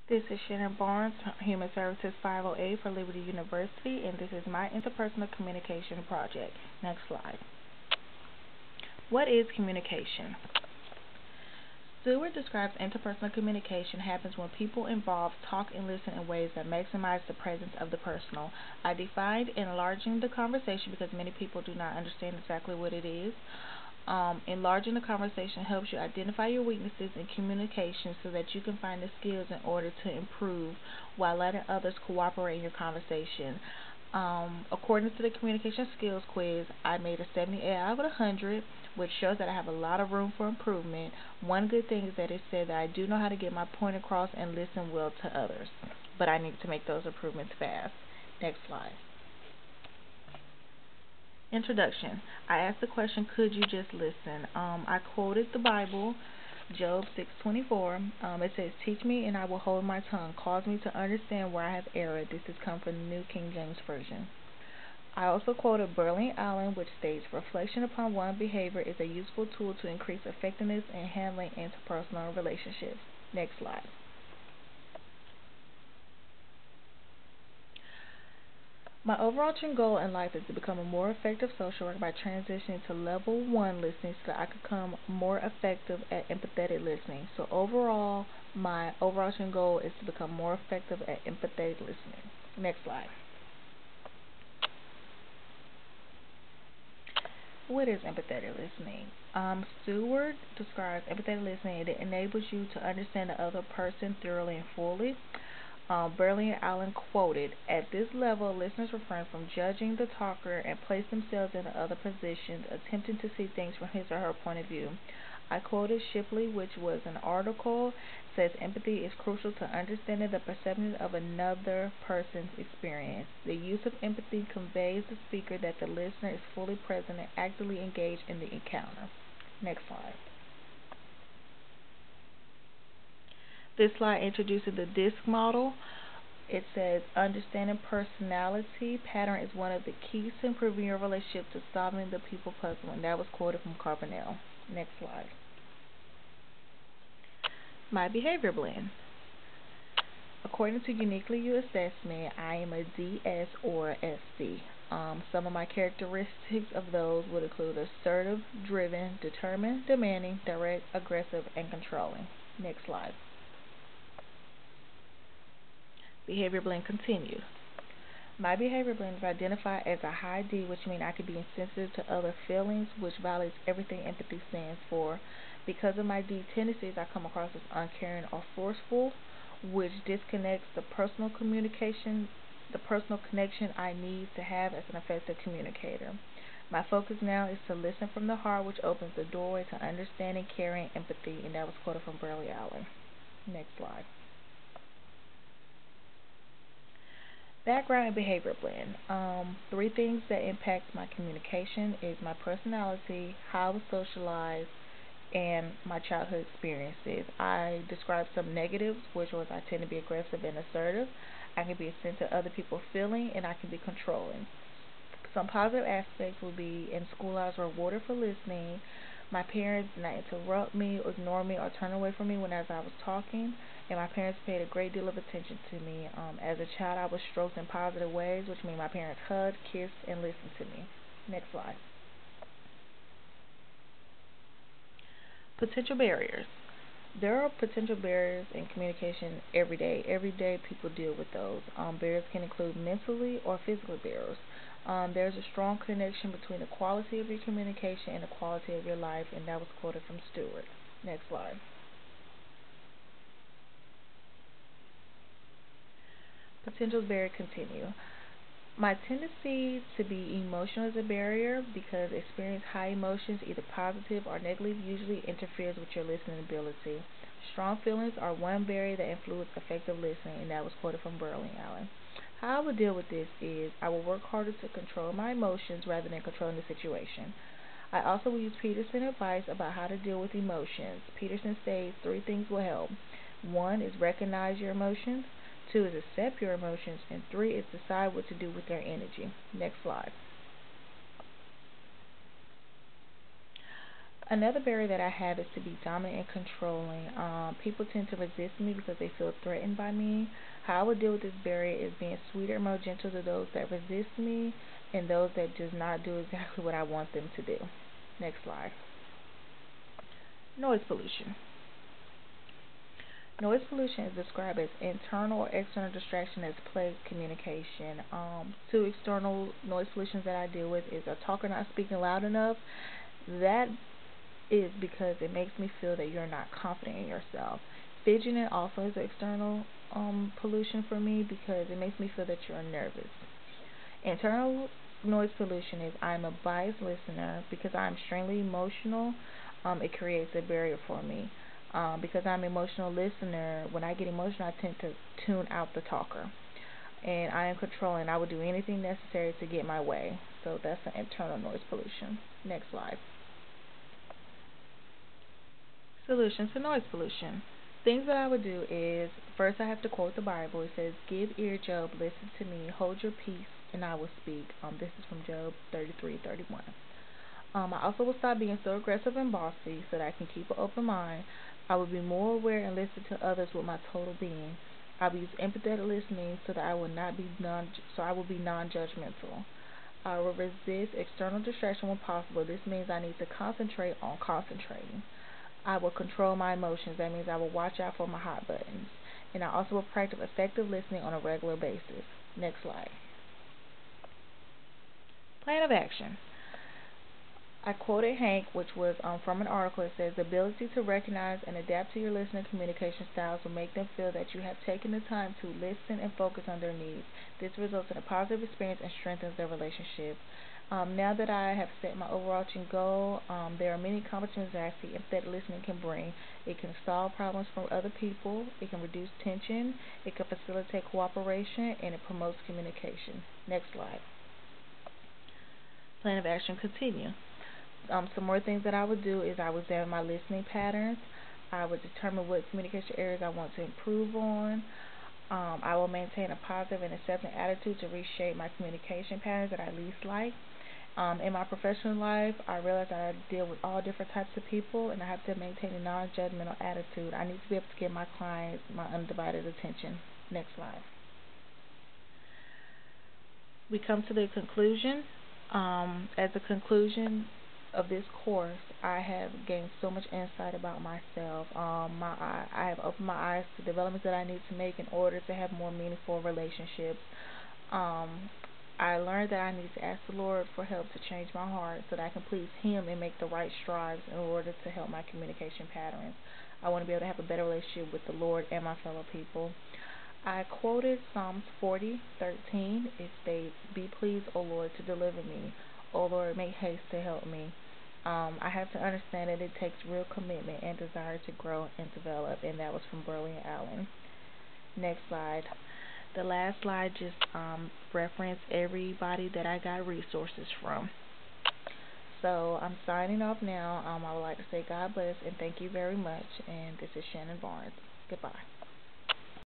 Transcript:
This is Shannon Barnes, Human Services 508 for Liberty University, and this is my interpersonal communication project. Next slide. What is communication? Stewart describes interpersonal communication happens when people involved talk and listen in ways that maximize the presence of the personal. I defined enlarging the conversation because many people do not understand exactly what it is. Enlarging the conversation helps you identify your weaknesses in communication so that you can find the skills in order to improve while letting others cooperate in your conversation. According to the communication skills quiz, I made a 78 out of 100, which shows that I have a lot of room for improvement. One good thing is that it said that I do know how to get my point across and listen well to others, but I need to make those improvements fast. Next slide. Introduction. I asked the question, could you just listen? I quoted the Bible, Job 6:24. It says, "Teach me, and I will hold my tongue. Cause me to understand where I have erred." This has come from the New King James Version. I also quoted Burley Allen, which states, "Reflection upon one behavior is a useful tool to increase effectiveness in handling interpersonal relationships." Next slide. My overarching goal in life is to become a more effective social worker by transitioning to level one listening so that I could become more effective at empathetic listening. So overall, my overarching goal is to become more effective at empathetic listening. Next slide. What is empathetic listening? Stewart describes empathetic listening. It enables you to understand the other person thoroughly and fully. Burley and Allen quoted, "At this level, listeners refrain from judging the talker and place themselves in the other positions, attempting to see things from his or her point of view." I quoted Shipley, which was an article, says empathy is crucial to understanding the perception of another person's experience. The use of empathy conveys the speaker that the listener is fully present and actively engaged in the encounter. Next slide. This slide introduces the DISC model. It says understanding personality pattern is one of the keys to improving your relationship to solving the people puzzle, and that was quoted from Carbonell. Next slide. My behavior blend. According to Uniquely You Assessment, I am a DS or SC. Some of my characteristics of those would include assertive, driven, determined, demanding, direct, aggressive, and controlling. Next slide. Behavior blend continued. My behavior blend is identified as a high D, which means I can be insensitive to other feelings, which violates everything empathy stands for. Because of my D tendencies, I come across as uncaring or forceful, which disconnects the personal connection I need to have as an effective communicator. My focus now is to listen from the heart, which opens the doorway to understanding, caring, empathy, and that was quoted from Burley Allen. Next slide. Background and behavior blend. Three things that impact my communication is my personality, how I was socialized, and my childhood experiences. I described some negatives, which was I tend to be aggressive and assertive. I can be sensitive to other people's feeling, and I can be controlling. Some positive aspects will be in school I was rewarded for listening. My parents did not interrupt me, ignore me, or turn away from me when as I was talking, and my parents paid a great deal of attention to me. As a child, I was stroked in positive ways, which means my parents hugged, kissed, and listened to me. Next slide. Potential barriers. There are potential barriers in communication every day. Every day, people deal with those. Barriers can include mentally or physical barriers. There's a strong connection between the quality of your communication and the quality of your life, and that was quoted from Stewart. Next slide. Potential barrier continue. My tendency to be emotional is a barrier because experience high emotions, either positive or negative, usually interferes with your listening ability. Strong feelings are one barrier that influence effective listening, and that was quoted from Burley Allen. How I would deal with this is I will work harder to control my emotions rather than controlling the situation. I also will use Peterson's advice about how to deal with emotions. Peterson says three things will help. One is recognize your emotions. Two is accept your emotions. And three is decide what to do with your energy. Next slide. Another barrier that I have is to be dominant and controlling. People tend to resist me because they feel threatened by me. How I would deal with this barrier is being sweeter, more gentle to those that resist me and those that does not do exactly what I want them to do. Next slide. Noise pollution. Noise pollution is described as internal or external distraction that's plagues communication. Two external noise pollutions that I deal with is a talker not speaking loud enough. That is because it makes me feel that you're not confident in yourself. Fidgeting also is an external pollution for me because it makes me feel that you're nervous. Internal noise pollution is I'm a biased listener because I'm extremely emotional. It creates a barrier for me. Because I'm an emotional listener, when I get emotional, I tend to tune out the talker. And I am controlling. I would do anything necessary to get my way. So that's an internal noise pollution. Next slide. Solutions to noise pollution. Things that I would do is first I have to quote the Bible. It says, "Give ear, Job, listen to me. Hold your peace, and I will speak." This is from Job 33:31. I also will stop being so aggressive and bossy so that I can keep an open mind. I will be more aware and listen to others with my total being. I will use empathetic listening so that I will be non-judgmental. I will resist external distraction when possible. This means I need to concentrate on concentrating. I will control my emotions. That means I will watch out for my hot buttons. And I also will practice effective listening on a regular basis. Next slide. Plan of action. I quoted Hank, which was from an article. It says, "The ability to recognize and adapt to your listener communication styles will make them feel that you have taken the time to listen and focus on their needs. This results in a positive experience and strengthens their relationship." Now that I have set my overarching goal, there are many accomplishments that I see empathetic listening can bring. It can solve problems from other people, it can reduce tension, it can facilitate cooperation, and it promotes communication. Next slide. Plan of action continue. Some more things that I would do is I would examine my listening patterns. I would determine what communication areas I want to improve on. I will maintain a positive and accepting attitude to reshape my communication patterns that I least like. In my professional life, I realize that I deal with all different types of people and I have to maintain a non judgmental attitude. I need to be able to give my clients my undivided attention. Next slide. We come to the conclusion. As a conclusion of this course, I have gained so much insight about myself. I have opened my eyes to developments that I need to make in order to have more meaningful relationships. Um, I learned that I need to ask the Lord for help to change my heart so that I can please Him and make the right strides in order to help my communication patterns. I want to be able to have a better relationship with the Lord and my fellow people. I quoted Psalms 40:13. It states, "Be pleased, O Lord, to deliver me. O Lord, make haste to help me." I have to understand that it takes real commitment and desire to grow and develop, and that was from Burley Allen. Next slide. The last slide just referenced everybody that I got resources from. So I'm signing off now. I would like to say God bless and thank you very much. And this is Shannon Barnes. Goodbye.